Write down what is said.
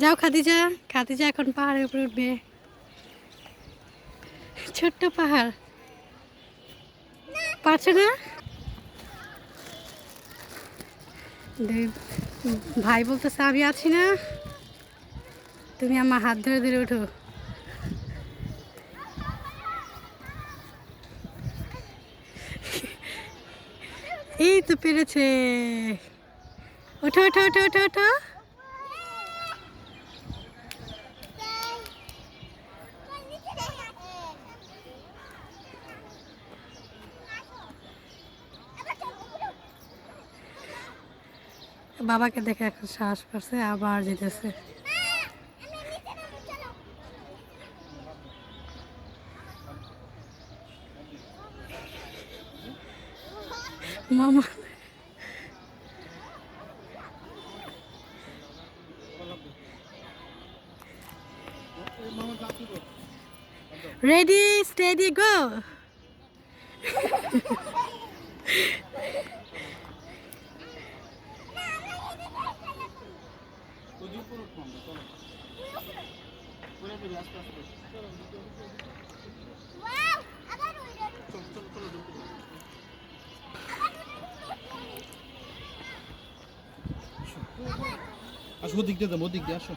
যাও খাদিজা, খাদিজা এখন পাহাড়ের উপরে উঠবে। ছোট্ট পাহাড়, পারছো না? ভাই বলতেছে আমি আছি না, তুমি আমার হাত ধরে ধরে ওঠো। এই তো পেরেছে, ওঠো ওঠো ওঠো ওঠো ওঠো। বাবাকে দেখে এখন সাহস পাচ্ছে, আবার যেতেছে। মামা রেডি স্টেডি গো। আসো, ওদিক দিয়ে যাবো, ওদিক দিয়ে আসো।